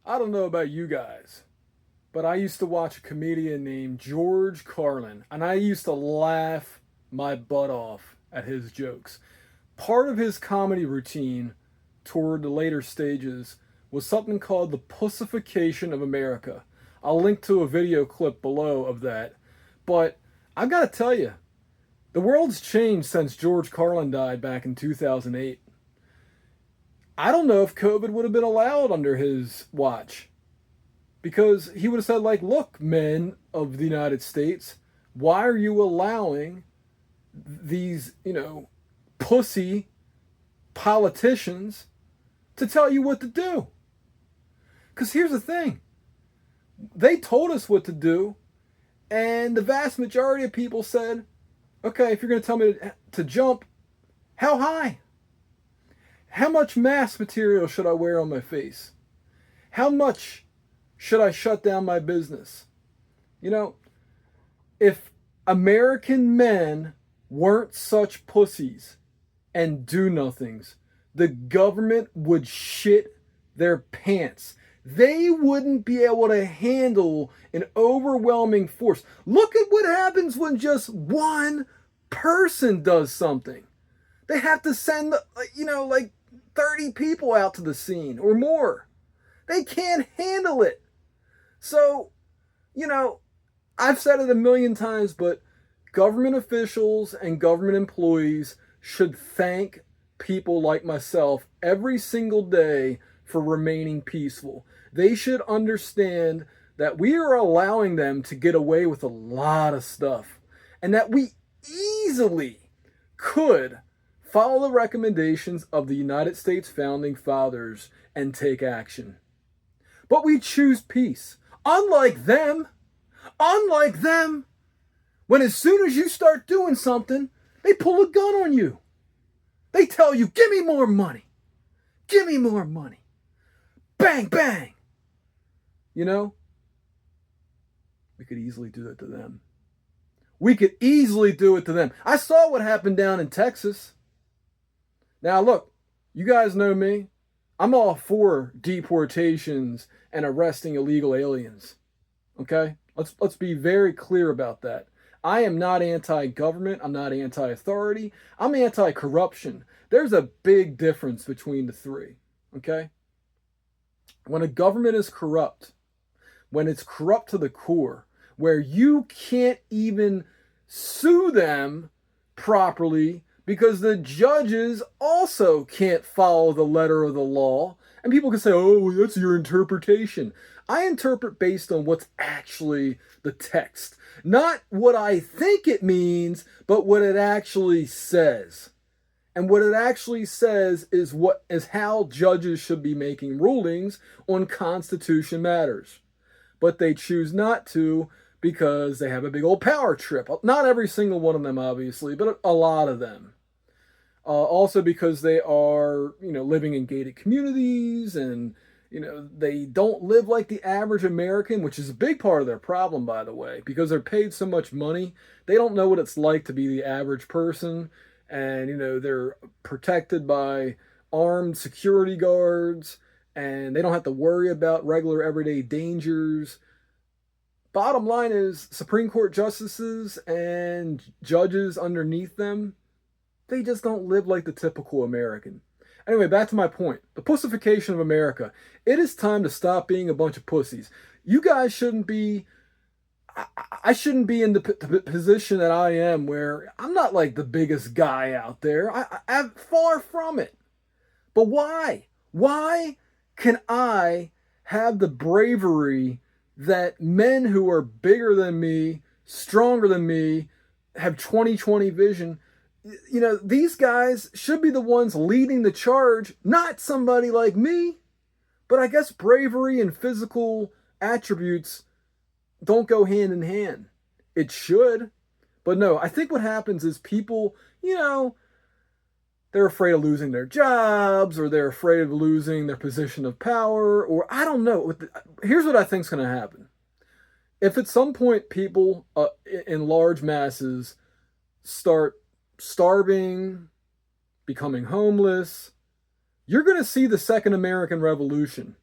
I don't know about you guys, but I used to watch a comedian named George Carlin, and I used to laugh my butt off at his jokes. Part of his comedy routine toward the later stages was something called the Pussification of America. I'll link to a video clip below of that. But I've got to tell you, the world's changed since George Carlin died back in 2008. I don't know if COVID would have been allowed under his watch because he would have said, like, look, men of the United States, why are you allowing these, pussy politicians to tell you what to do? Because here's the thing, they told us what to do, and the vast majority of people said, okay, if you're going to tell me to jump, how high? How much mask material should I wear on my face? How much should I shut down my business? You know, if American men weren't such pussies and do nothings, the government would shit their pants. They wouldn't be able to handle an overwhelming force. Look at what happens when just one person does something. They have to send, like 30 people out to the scene or more. They can't handle it. So, I've said it a million times, but government officials and government employees should thank people like myself every single day for remaining peaceful. They should understand that we are allowing them to get away with a lot of stuff and that we easily could follow the recommendations of the United States founding fathers and take action. But we choose peace. Unlike them, when as soon as you start doing something, they pull a gun on you. They tell you, give me more money. Give me more money. Bang, bang. We could easily do that to them. We could easily do it to them. I saw what happened down in Texas. Now, look, you guys know me. I'm all for deportations and arresting illegal aliens. Okay? Let's be very clear about that. I am not anti-government. I'm not anti-authority. I'm anti-corruption. There's a big difference between the three. Okay? When a government is corrupt, when it's corrupt to the core, where you can't even sue them properly because the judges also can't follow the letter of the law. And people can say, oh, that's your interpretation. I interpret based on what's actually the text. Not what I think it means, but what it actually says. And what it actually says is how judges should be making rulings on constitution matters. But they choose not to because they have a big old power trip. Not every single one of them, obviously, but a lot of them. Also because they are, living in gated communities and, they don't live like the average American, which is a big part of their problem, by the way, because they're paid so much money. They don't know what it's like to be the average person. And, they're protected by armed security guards and they don't have to worry about regular everyday dangers. Bottom line is Supreme Court justices and judges underneath them, they just don't live like the typical American. Anyway, back to my point. The pussification of America. It is time to stop being a bunch of pussies. You guys shouldn't be... I shouldn't be in the position that I am where I'm not like the biggest guy out there. I'm far from it. But why? Why can I have the bravery that men who are bigger than me, stronger than me, have 20/20 vision? These guys should be the ones leading the charge, not somebody like me. But I guess bravery and physical attributes don't go hand in hand. It should. But no, I think what happens is people, they're afraid of losing their jobs or they're afraid of losing their position of power or I don't know. Here's what I think is going to happen. If at some point people in large masses start starving, becoming homeless, you're going to see the Second American Revolution.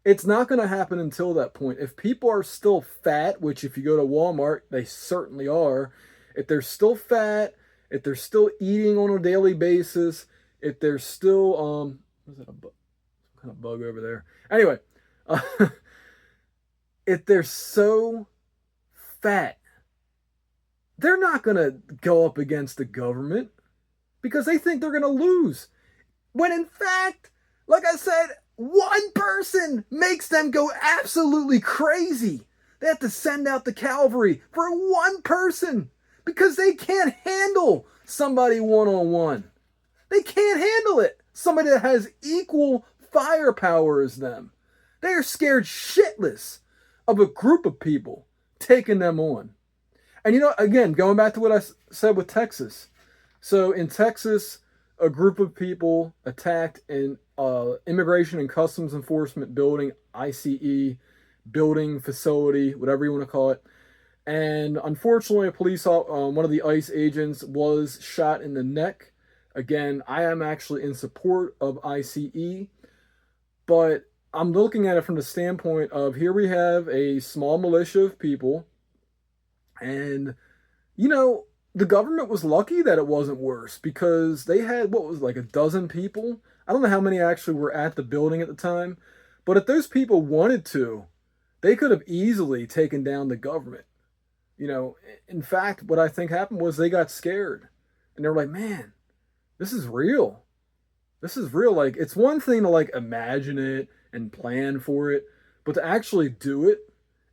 It's not going to happen until that point. If people are still fat, which if you go to Walmart, they certainly are, if they're still fat, if they're still eating on a daily basis, if they're still, what is that, some kind of bug over there? Anyway, uh, if they're so fat, they're not going to go up against the government because they think they're going to lose. When in fact, like I said, one person makes them go absolutely crazy. They have to send out the cavalry for one person because they can't handle somebody one-on-one. They can't handle it. Somebody that has equal firepower as them. They are scared shitless of a group of people taking them on. And you know, again, going back to what I said with Texas. So in Texas, a group of people attacked an Immigration and Customs Enforcement building, ICE, building, facility, whatever you want to call it. And unfortunately, one of the ICE agents was shot in the neck. Again, I am actually in support of ICE, but I'm looking at it from the standpoint of here we have a small militia of people, and, you know, the government was lucky that it wasn't worse because they had, what was it, like a dozen people? I don't know how many actually were at the building at the time, but if those people wanted to, they could have easily taken down the government. You know, in fact, what I think happened was they got scared and they were like, man, this is real. This is real. Like, it's one thing to like imagine it and plan for it, but to actually do it.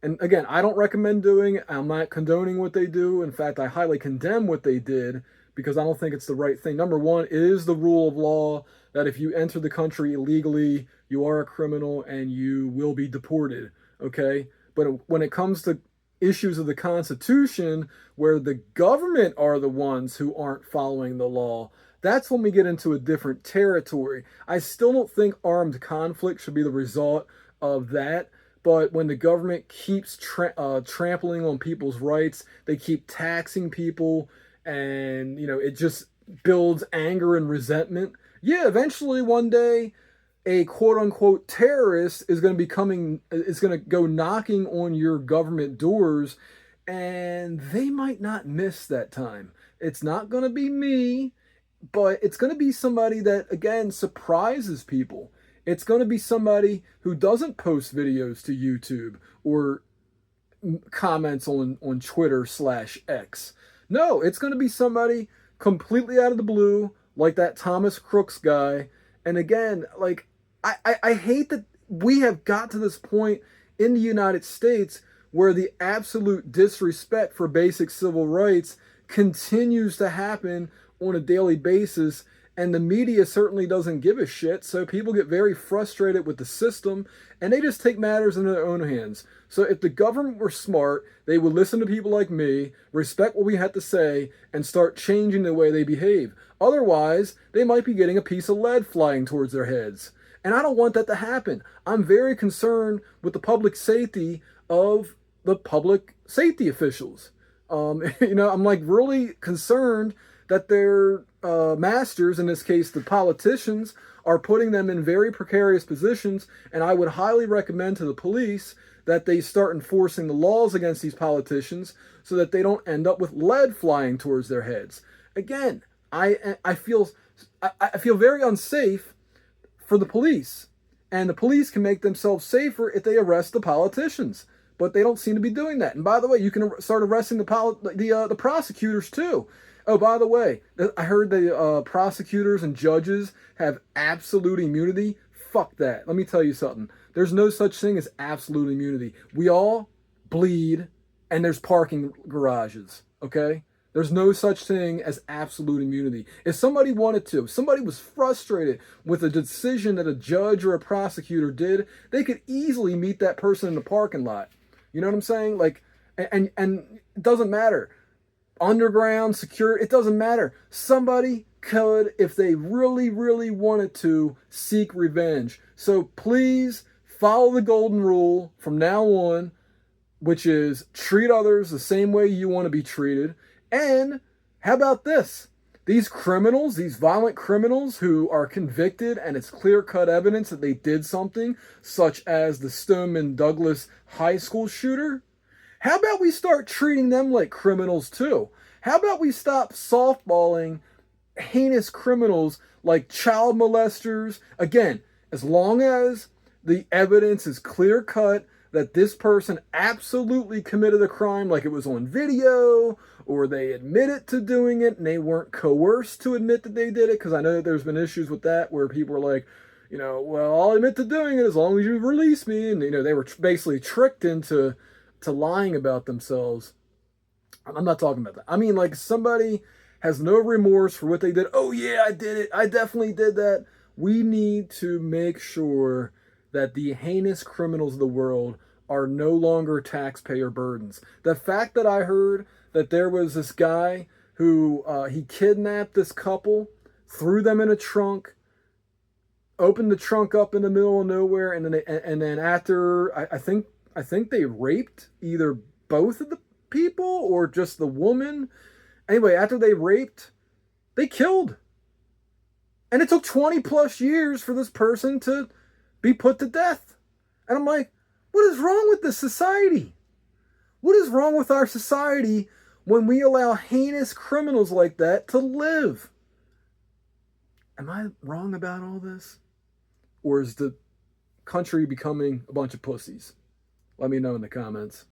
And again, I don't recommend doing it. I'm not condoning what they do. In fact, I highly condemn what they did because I don't think it's the right thing. Number one, it is the rule of law that if you enter the country illegally, you are a criminal and you will be deported. Okay? But when it comes to issues of the Constitution where the government are the ones who aren't following the law, that's when we get into a different territory. I still don't think armed conflict should be the result of that. But when the government keeps trampling on people's rights, they keep taxing people, and you know it just builds anger and resentment. Yeah, eventually one day, a quote unquote terrorist is going to go knocking on your government doors, and they might not miss that time. It's not going to be me, but it's going to be somebody that again surprises people. It's going to be somebody who doesn't post videos to YouTube or comments on Twitter/X. No, it's going to be somebody completely out of the blue, like that Thomas Crooks guy. And again, like, I hate that we have got to this point in the United States where the absolute disrespect for basic civil rights continues to happen on a daily basis. And the media certainly doesn't give a shit, so people get very frustrated with the system, and they just take matters into their own hands. So if the government were smart, they would listen to people like me, respect what we had to say, and start changing the way they behave. Otherwise, they might be getting a piece of lead flying towards their heads. And I don't want that to happen. I'm very concerned with the public safety of the public safety officials. I'm like really concerned that their masters, in this case the politicians, are putting them in very precarious positions, and I would highly recommend to the police that they start enforcing the laws against these politicians so that they don't end up with lead flying towards their heads. Again, I feel very unsafe for the police, and the police can make themselves safer if they arrest the politicians, but they don't seem to be doing that. And by the way, you can start arresting the prosecutors too. Oh, by the way, I heard the prosecutors and judges have absolute immunity. Fuck that. Let me tell you something. There's no such thing as absolute immunity. We all bleed, and there's parking garages, okay? There's no such thing as absolute immunity. If somebody wanted to, if somebody was frustrated with a decision that a judge or a prosecutor did, they could easily meet that person in the parking lot. You know what I'm saying? Like, and it doesn't matter. Underground, secure, it doesn't matter. Somebody could, if they really, really wanted to, seek revenge. So please follow the golden rule from now on, which is treat others the same way you want to be treated. And how about this? These criminals, these violent criminals who are convicted and it's clear-cut evidence that they did something, such as the Stoneman Douglas high school shooter, how about we start treating them like criminals too? How about we stop softballing heinous criminals like child molesters? Again, as long as the evidence is clear cut that this person absolutely committed a crime, like it was on video, or they admitted to doing it and they weren't coerced to admit that they did it, because I know that there's been issues with that where people are like, well, I'll admit to doing it as long as you release me. And, they were basically tricked into lying about themselves. I'm not talking about that. I mean, like, somebody has no remorse for what they did. Oh, yeah, I did it. I definitely did that. We need to make sure that the heinous criminals of the world are no longer taxpayer burdens. The fact that I heard that there was this guy who he kidnapped this couple, threw them in a trunk, opened the trunk up in the middle of nowhere, and then after I think they raped either both of the people or just the woman. Anyway, after they raped, they killed. And it took 20 plus years for this person to be put to death. And I'm like, what is wrong with this society? What is wrong with our society when we allow heinous criminals like that to live? Am I wrong about all this? Or is the country becoming a bunch of pussies? Let me know in the comments.